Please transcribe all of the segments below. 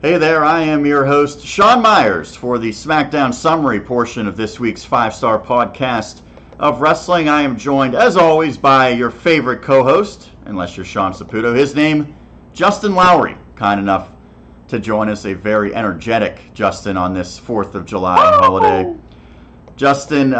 Hey there, I am your host, Sean Meyers, for the Smackdown summary portion of this week's 5-star podcast of wrestling. I am joined, as always, by your favorite co-host, unless you're Sean Saputo. His name, Justin Lowery, kind enough to join us, a very energetic Justin on this 4th of July holiday. Justin,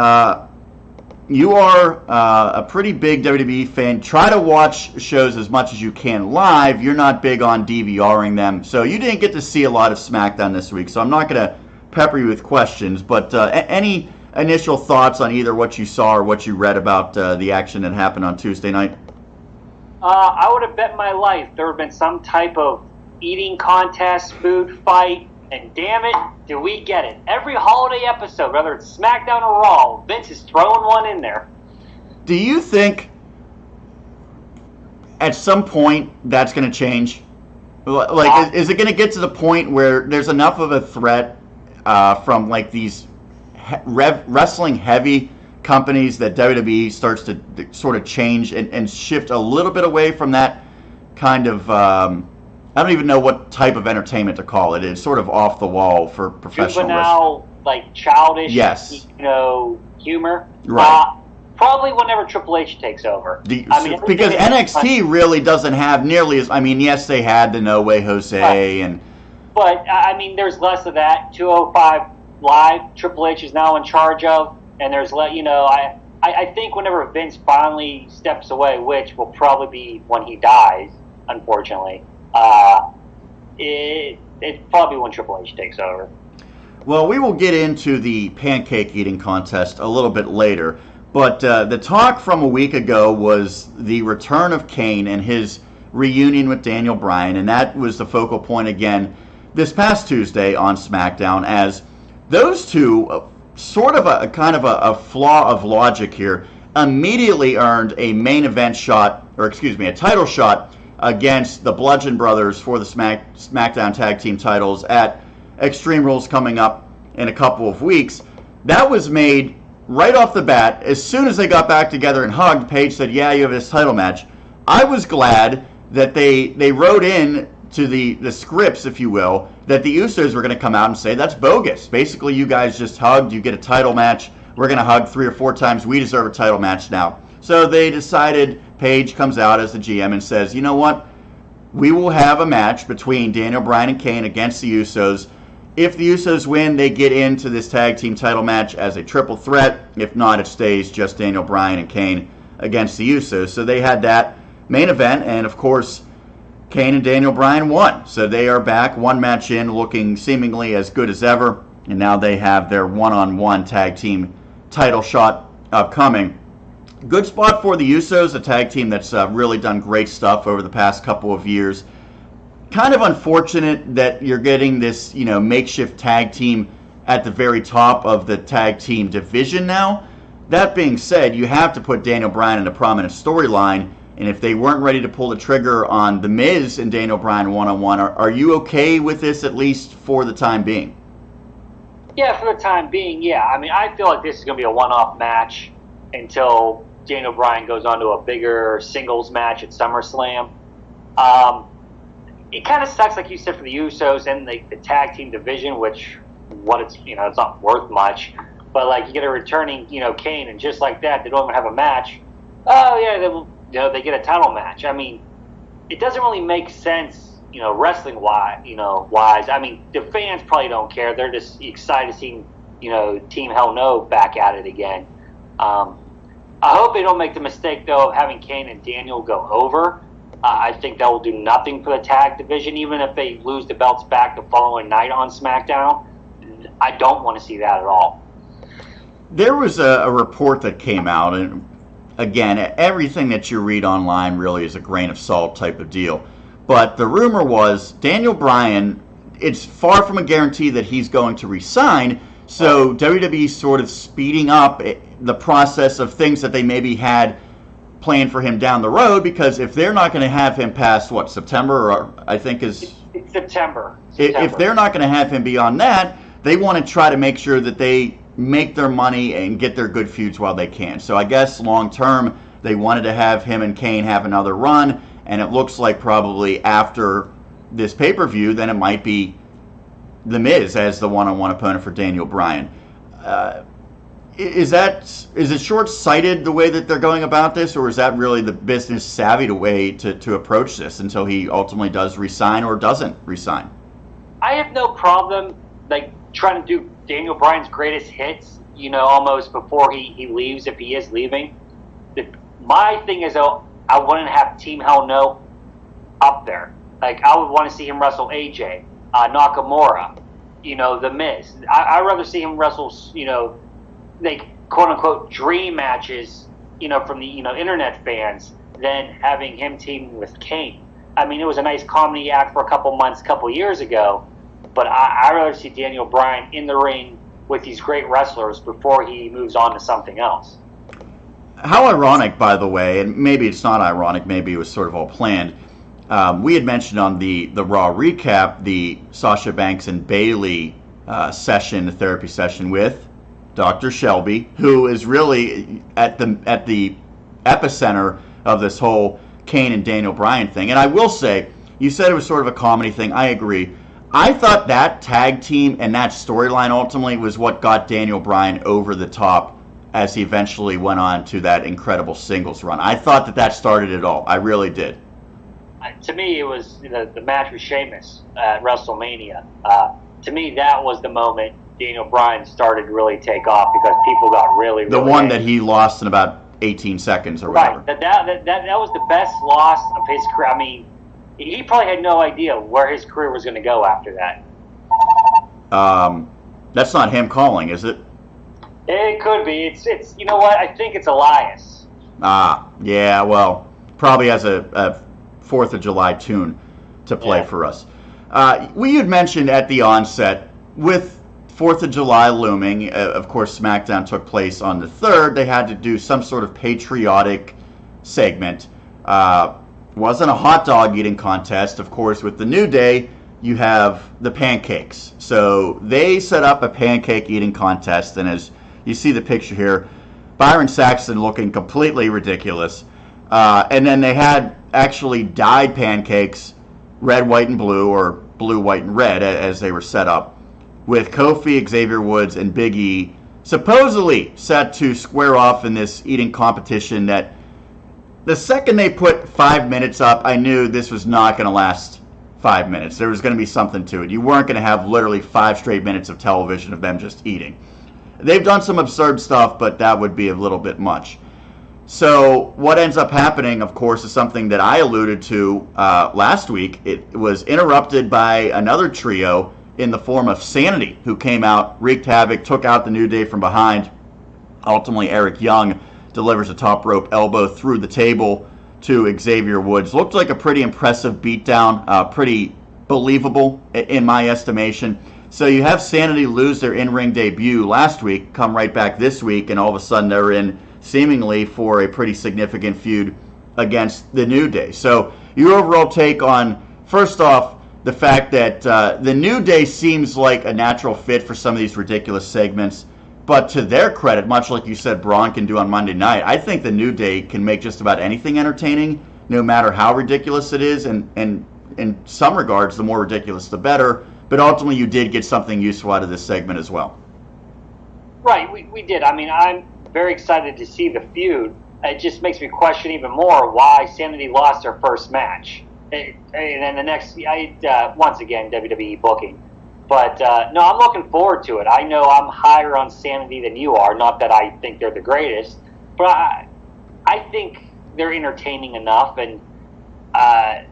you are a pretty big WWE fan. Try to watch shows as much as you can live. You're not big on DVRing them, so you didn't get to see a lot of SmackDown this week, so I'm not going to pepper you with questions, but any initial thoughts on either what you saw or what you read about the action that happened on Tuesday night? I would have bet my life there would have been some type of eating contest, food fight, and damn it, do we get it. Every holiday episode, whether it's SmackDown or Raw, Vince is throwing one in there. Do you think at some point that's going to change? Like, is it going to get to the point where there's enough of a threat from like these wrestling-heavy companies that WWE starts to sort of change and shift a little bit away from that kind of, I don't even know what type of entertainment to call it. It's sort of off the wall for professional juvenile, like childish, yes, humor. Right. Probably whenever Triple H takes over. Because NXT really doesn't have nearly as, yes, they had the No Way Jose right. But there's less of that. 205 Live, Triple H is now in charge of, and there's I think whenever Vince finally steps away, which will probably be when he dies, unfortunately, it's probably when Triple H takes over. Well, we will get into the pancake eating contest a little bit later, but the talk from a week ago was the return of Kane and his reunion with Daniel Bryan, and that was the focal point again this past Tuesday on SmackDown, as those two, sort of a kind of a flaw of logic here, immediately earned a main event shot, or excuse me, a title shot against the Bludgeon Brothers for the SmackDown Tag Team titles at Extreme Rules coming up in a couple of weeks. That was made right off the bat. As soon as they got back together and hugged, Paige said, yeah, you have this title match. I was glad that they wrote in to the scripts, if you will, that the Usos were going to come out and say, that's bogus. Basically, you guys just hugged, you get a title match, we're going to hug 3 or 4 times, we deserve a title match now. So they decided, Paige comes out as the GM and says, you know what, we will have a match between Daniel Bryan and Kane against the Usos. If the Usos win, they get into this tag team title match as a triple threat. If not, it stays just Daniel Bryan and Kane against the Usos. So they had that main event, and of course, Kane and Daniel Bryan won. So they are back, one match in, looking seemingly as good as ever. And now they have their one-on-one tag team title shot upcoming. Good spot for the Usos, a tag team that's really done great stuff over the past couple of years. Kind of unfortunate that you're getting this, makeshift tag team at the very top of the tag team division now. That being said, you have to put Daniel Bryan in a prominent storyline. And if they weren't ready to pull the trigger on The Miz and Daniel Bryan one-on-one, are you okay with this, at least for the time being? Yeah, for the time being, yeah. I feel like this is going to be a one-off match until Daniel Bryan goes on to a bigger singles match at SummerSlam. It kind of sucks, like you said, for the Usos and the tag team division, which it's not worth much. But like you get a returning, Kane, and just like that, they don't even have a match. Oh yeah, they get a title match. It doesn't really make sense, wrestling wise. The fans probably don't care. They're just excited to see, Team Hell No back at it again. I hope they don't make the mistake though of having Kane and Daniel go over. I think that will do nothing for the tag division, even if they lose the belts back the following night on SmackDown. I don't want to see that at all. There was a report that came out, and again, everything that you read online really is a grain of salt type of deal. But the rumor was Daniel Bryan, it's far from a guarantee that he's going to resign, so WWE sort of speeding up the process of things that they maybe had planned for him down the road, because if they're not going to have him past, September, or I think is... It's September. If they're not going to have him beyond that, they want to try to make sure that they make their money and get their good feuds while they can. So I guess long term, they wanted to have him and Kane have another run, and it looks like probably after this pay-per-view, then it might be The Miz as the one-on-one opponent for Daniel Bryan. Is it short-sighted the way that they're going about this, or is that really the business-savvy way to approach this until he ultimately does resign or doesn't resign? I have no problem trying to do Daniel Bryan's greatest hits, almost before he leaves, if he is leaving. My thing is, though, I wouldn't have Team Hell No up there. I would want to see him wrestle AJ, Nakamura, The Miz. I'd rather see him wrestle, quote-unquote dream matches, from the, internet fans than having him team with Kane. I mean, it was a nice comedy act for a couple years ago, but I'd rather see Daniel Bryan in the ring with these great wrestlers before he moves on to something else. How ironic, by the way, and maybe it's not ironic, maybe it was sort of all planned. We had mentioned on the Raw recap the Sasha Banks and Bayley session, the therapy session with Dr. Shelby, who is really at the epicenter of this whole Kane and Daniel Bryan thing. And I will say, you said it was sort of a comedy thing. I agree. I thought that tag team and that storyline ultimately was what got Daniel Bryan over the top as he eventually went on to that incredible singles run. I thought that started it all. I really did. To me, it was the match with Sheamus at WrestleMania. To me, that was the moment Daniel Bryan started to really take off because people got really the one angry. That he lost in about 18 seconds or whatever. Right. That was the best loss of his career. I mean, he probably had no idea where his career was going to go after that. That's not him calling, is it? It could be. It's you know what? I think it's Elias. Yeah. Well, probably has a 4th of July tune to play for us. We had mentioned at the onset, with 4th of July looming, of course Smackdown took place on the 3rd, they had to do some sort of patriotic segment. Wasn't a hot dog eating contest. Of course, with the New Day, you have the pancakes. So they set up a pancake eating contest, and as you see the picture here, Byron Saxton looking completely ridiculous. And then they had actually dyed pancakes, red, white, and blue, or blue, white, and red, as they were set up, with Kofi, Xavier Woods, and Big E supposedly set to square off in this eating competition that the second they put 5 minutes up, I knew this was not going to last 5 minutes. There was going to be something to it. You weren't going to have literally 5 straight minutes of television of them just eating. They've done some absurd stuff, but that would be a little bit much. So what ends up happening, of course, is something that I alluded to last week. It was interrupted by another trio in the form of Sanity, who came out, wreaked havoc, took out the New Day from behind. Ultimately, Eric Young delivers a top rope elbow through the table to Xavier Woods. Looked like a pretty impressive beatdown, pretty believable in my estimation. So you have Sanity lose their in-ring debut last week, come right back this week, and all of a sudden they're in seemingly for a pretty significant feud against the New Day. So your overall take on, first off, the fact that the New Day seems like a natural fit for some of these ridiculous segments, but to their credit, much like you said Braun can do on Monday night, I think the New Day can make just about anything entertaining, no matter how ridiculous it is, and in some regards, the more ridiculous the better, but ultimately you did get something useful out of this segment as well. Right, we did. I mean, I'm very excited to see the feud. It just makes me question even more why Sanity lost their first match. And then the next, once again, WWE booking. But no, I'm looking forward to it. I know I'm higher on Sanity than you are. Not that I think they're the greatest, but I think they're entertaining enough. And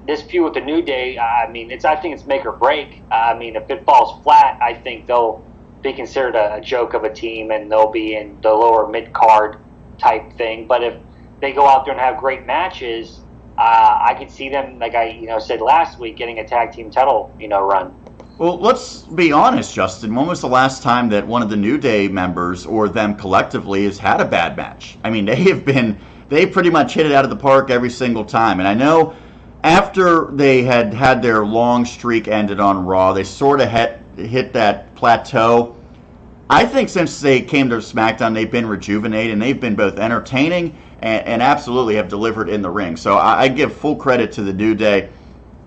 this feud with the New Day, I think it's make or break. I mean, if it falls flat, I think they'll be considered a joke of a team, and they'll be in the lower mid-card type thing. But if they go out there and have great matches, I could see them, like I said last week, getting a tag team title run. Well, let's be honest, Justin. When was the last time that one of the New Day members or them collectively has had a bad match? I mean, they pretty much hit it out of the park every single time. And I know after they had their long streak ended on Raw, they sort of hit that plateau. I think since they came to SmackDown, they've been rejuvenated, and they've been both entertaining and absolutely have delivered in the ring. So I give full credit to the New Day.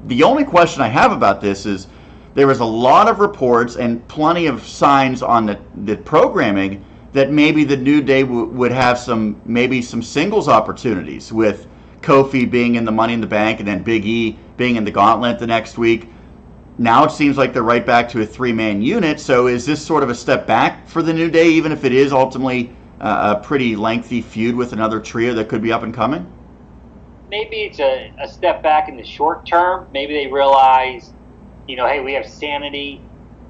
The only question I have about this is, there was a lot of reports and plenty of signs on the programming that maybe the New Day would have some singles opportunities, with Kofi being in the Money in the Bank and then Big E being in the Gauntlet the next week. Now it seems like they're right back to a 3-man unit. So is this sort of a step back for the New Day, even if it is ultimately a pretty lengthy feud with another trio that could be up and coming? Maybe it's a step back in the short term. Maybe they realize, hey, we have Sanity.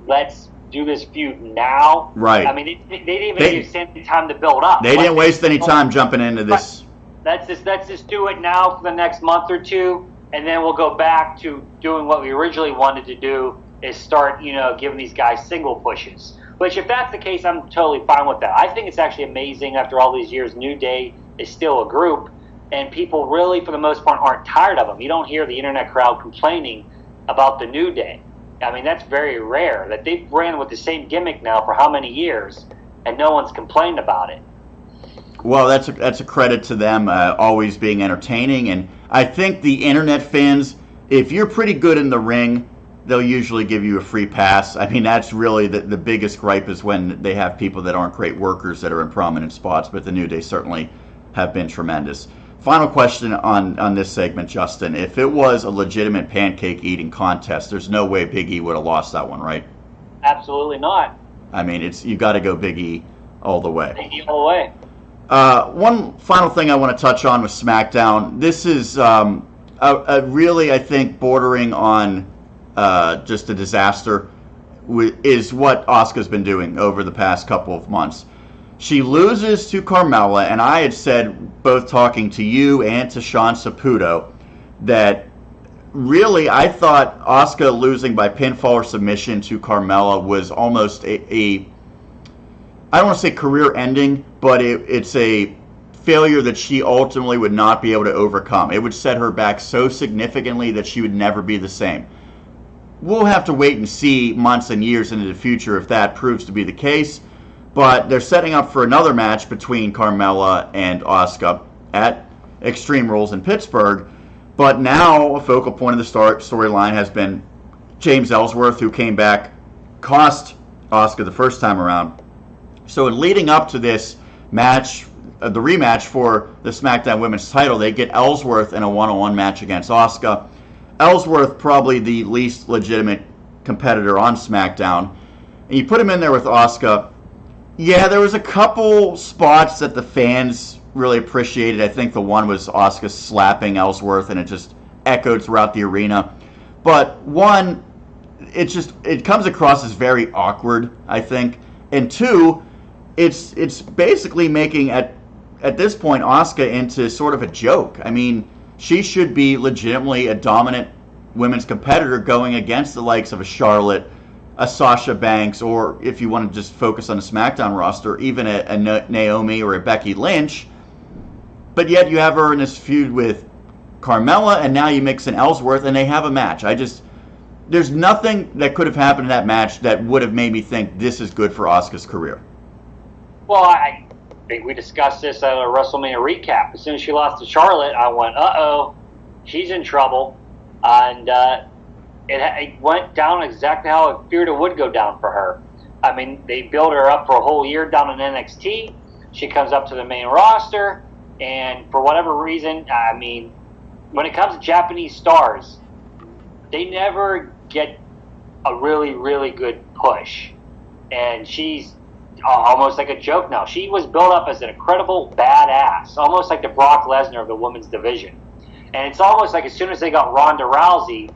Let's do this feud now. Right. I mean, they didn't even give Sanity time to build up. They didn't waste any time jumping into this. Let's just do it now for the next month or two, and then we'll go back to doing what we originally wanted to do, is start, giving these guys single pushes. Which, if that's the case, I'm totally fine with that. I think it's actually amazing after all these years, New Day is still a group, and people really, for the most part, aren't tired of them. You don't hear the internet crowd complaining about the New Day. I mean, that's very rare, that they've ran with the same gimmick now for how many years, and no one's complained about it. Well, that's a credit to them, always being entertaining. And I think the internet fans, if you're pretty good in the ring, they'll usually give you a free pass. I mean, that's really the biggest gripe, is when they have people that aren't great workers that are in prominent spots, but the New Day certainly have been tremendous. Final question on this segment, Justin. If it was a legitimate pancake eating contest, there's no way Big E would have lost that one, right? Absolutely not. I mean, you got to go Big E all the way. Big E all the way. One final thing I want to touch on with SmackDown. This is a really, I think, bordering on just a disaster, is what Asuka's been doing over the past couple of months. She loses to Carmella, and I had said, both talking to you and to Sean Saputo, that really I thought Asuka losing by pinfall or submission to Carmella was almost I don't want to say career-ending, but it's a failure that she ultimately would not be able to overcome. It would set her back so significantly that she would never be the same. We'll have to wait and see months and years into the future if that proves to be the case. But they're setting up for another match between Carmella and Asuka at Extreme Rules in Pittsburgh. But now a focal point of the storyline has been James Ellsworth, who came back, cost Asuka the first time around. So in leading up to this match, the rematch for the SmackDown Women's title, they get Ellsworth in a one-on-one match against Asuka. Ellsworth, probably the least legitimate competitor on SmackDown. And you put him in there with Asuka. Yeah, there was a couple spots that the fans really appreciated. I think the one was Asuka slapping Ellsworth, and it just echoed throughout the arena. But one, it comes across as very awkward, I think. And two, it's basically making at this point Asuka into sort of a joke. I mean, she should be legitimately a dominant women's competitor going against the likes of a Charlotte, a Sasha Banks, or if you want to just focus on the SmackDown roster, even a Naomi or a Becky Lynch. But yet you have her in this feud with Carmella, and now you mix in Ellsworth, and they have a match. There's nothing that could have happened in that match that would have made me think this is good for Asuka's career. Well, I think we discussed this at a WrestleMania recap. As soon as she lost to Charlotte, I went, uh-oh, she's in trouble. And it went down exactly how I feared it would go down for her. I mean, they built her up for a whole year down in NXT. She comes up to the main roster, and for whatever reason, I mean, when it comes to Japanese stars, they never get a really, really good push. And she's almost like a joke now. She was built up as an incredible badass, almost like the Brock Lesnar of the women's division. And it's almost like as soon as they got Ronda Rousey,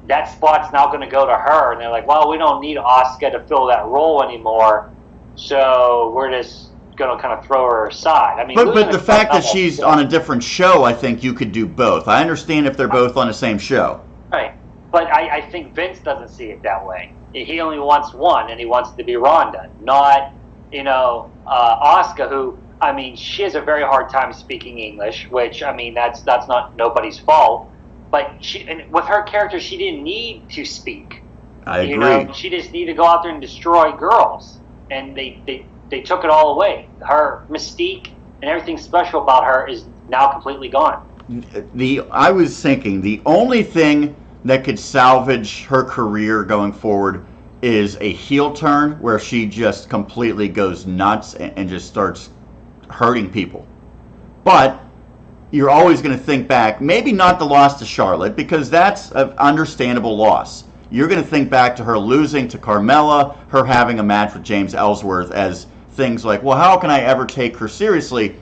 that spot's now going to go to her. And they're like, well, we don't need Asuka to fill that role anymore, so we're just going to kind of throw her aside. I mean, but the fact that she's on a different show, I think you could do both. I understand if they're both on the same show. Right. But I think Vince doesn't see it that way. He only wants one, and he wants it to be Ronda, not, Asuka, who, I mean, she has a very hard time speaking English, which, I mean, that's not nobody's fault. But and with her character, she didn't need to speak. I agree. She just needed to go out there and destroy girls, and they took it all away. Her mystique and everything special about her is now completely gone. I was thinking the only thing that could salvage her career going forward is a heel turn where she just completely goes nuts and just starts hurting people. But you're always going to think back, maybe not the loss to Charlotte, because that's an understandable loss. You're going to think back to her losing to Carmella, her having a match with James Ellsworth, as things like, well, how can I ever take her seriously?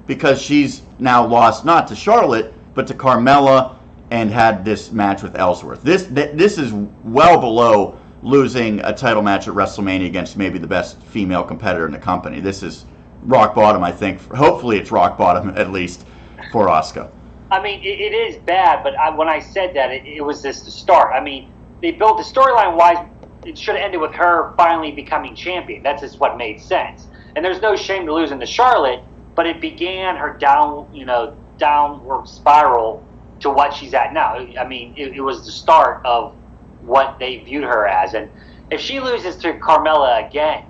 Because she's now lost not to Charlotte, but to Carmella, and had this match with Ellsworth. This is well below losing a title match at WrestleMania against maybe the best female competitor in the company. This is rock bottom, I think. Hopefully it's rock bottom, at least, for Asuka. I mean, it is bad, but when I said that, it was just the start. I mean, they built the storyline-wise, it should have ended with her finally becoming champion. That's just what made sense. And there's no shame to losing to Charlotte, but it began her downward spiral to what she's at now. I mean, it was the start of what they viewed her as. And if she loses to Carmella again,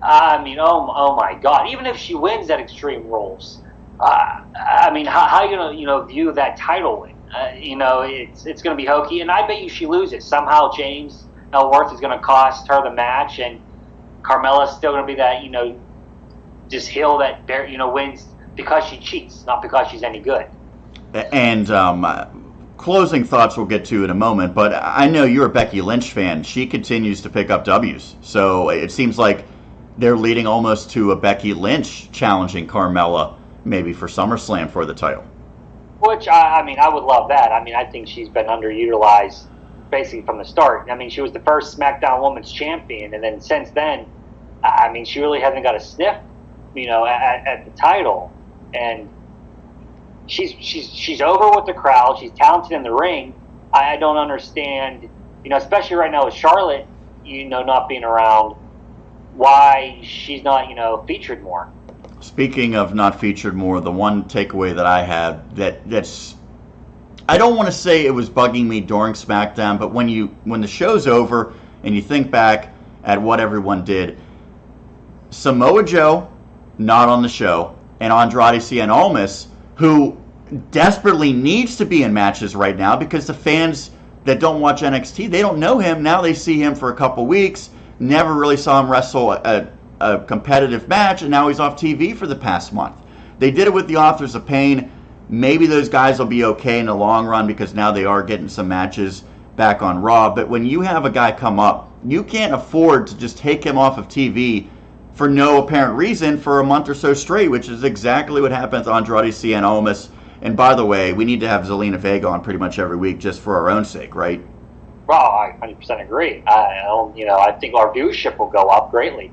I mean, oh my God. Even if she wins at Extreme Rules, I mean, how are you going to, view that title win? It's going to be hokey. And I bet you she loses. Somehow James Ellsworth is going to cost her the match, and Carmella's still going to be that, just heel that, wins because she cheats, not because she's any good. And closing thoughts we'll get to in a moment, but I know you're a Becky Lynch fan. She continues to pick up W's. So it seems like they're leading almost to a Becky Lynch challenging Carmella, maybe for SummerSlam for the title. Which, I mean, I would love that. I mean, I think she's been underutilized basically from the start. I mean, she was the first SmackDown Women's Champion, and then since then, I mean, she really hasn't got a sniff, at the title. And she's over with the crowd. She's talented in the ring. I don't understand, especially right now with Charlotte, not being around, why she's not, featured more. Speaking of not featured more, the one takeaway that I had that's I don't want to say it was bugging me during SmackDown, but when the show's over and you think back at what everyone did, Samoa Joe not on the show, and Andrade Cien Almas, who desperately needs to be in matches right now because the fans that don't watch NXT, they don't know him. Now they see him for a couple weeks, never really saw him wrestle a competitive match, and now he's off TV for the past month. They did it with the Authors of Pain. Maybe those guys will be okay in the long run because now they are getting some matches back on Raw. But when you have a guy come up, you can't afford to just take him off of TV for no apparent reason for a month or so straight, which is exactly what happened to Andrade Cien Almas. And by the way, we need to have Zelina Vega on pretty much every week just for our own sake, right? Well, I 100% agree. I think our viewership will go up greatly.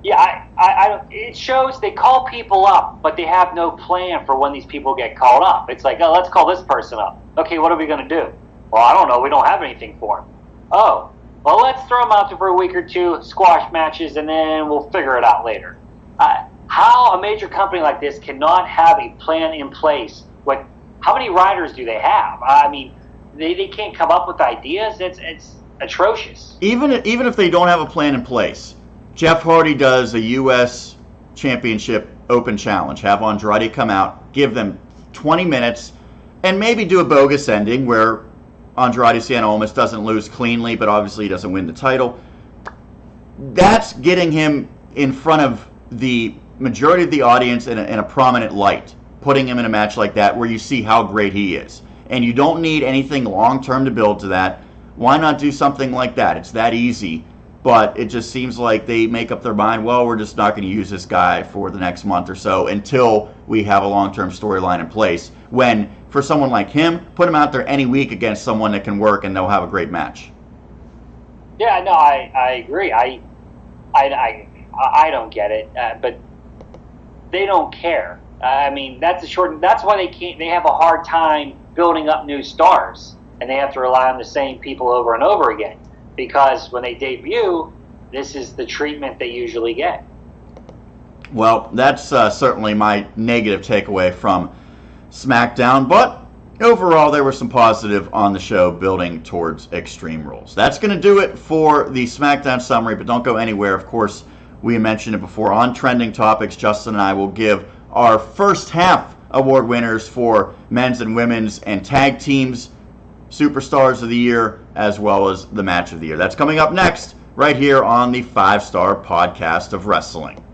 It shows they call people up, but they have no plan for when these people get called up. It's like, oh, let's call this person up. Okay, what are we going to do? Well, I don't know. We don't have anything for him. Oh, well, let's throw him out there for a week or two, squash matches, and then we'll figure it out later. How a major company like this cannot have a plan in place? How many writers do they have? I mean, they can't come up with ideas. It's atrocious. Even if they don't have a plan in place, Jeff Hardy does a U.S. Championship Open Challenge. Have Andrade come out, give them 20 minutes, and maybe do a bogus ending where Andrade Cien Almas doesn't lose cleanly, but obviously he doesn't win the title. That's getting him in front of the majority of the audience in a prominent light, putting him in a match like that where you see how great he is. And you don't need anything long-term to build to that. Why not do something like that? It's that easy. But it just seems like they make up their mind, well, we're just not going to use this guy for the next month or so until we have a long-term storyline in place. When, for someone like him, put him out there any week against someone that can work and they'll have a great match. Yeah, no, I agree. I don't get it, but they don't care. I mean, that's why they have a hard time building up new stars, and they have to rely on the same people over and over again. Because when they debut, this is the treatment they usually get. Well, that's certainly my negative takeaway from SmackDown, but overall there was some positive on the show building towards Extreme Rules. That's going to do it for the SmackDown summary, but don't go anywhere. Of course, we mentioned it before. On Trending Topics, Justin and I will give our first half award winners for men's and women's and tag teams Superstars of the Year as well as the Match of the Year. That's coming up next right here on the 5 Star Podcast of Wrestling.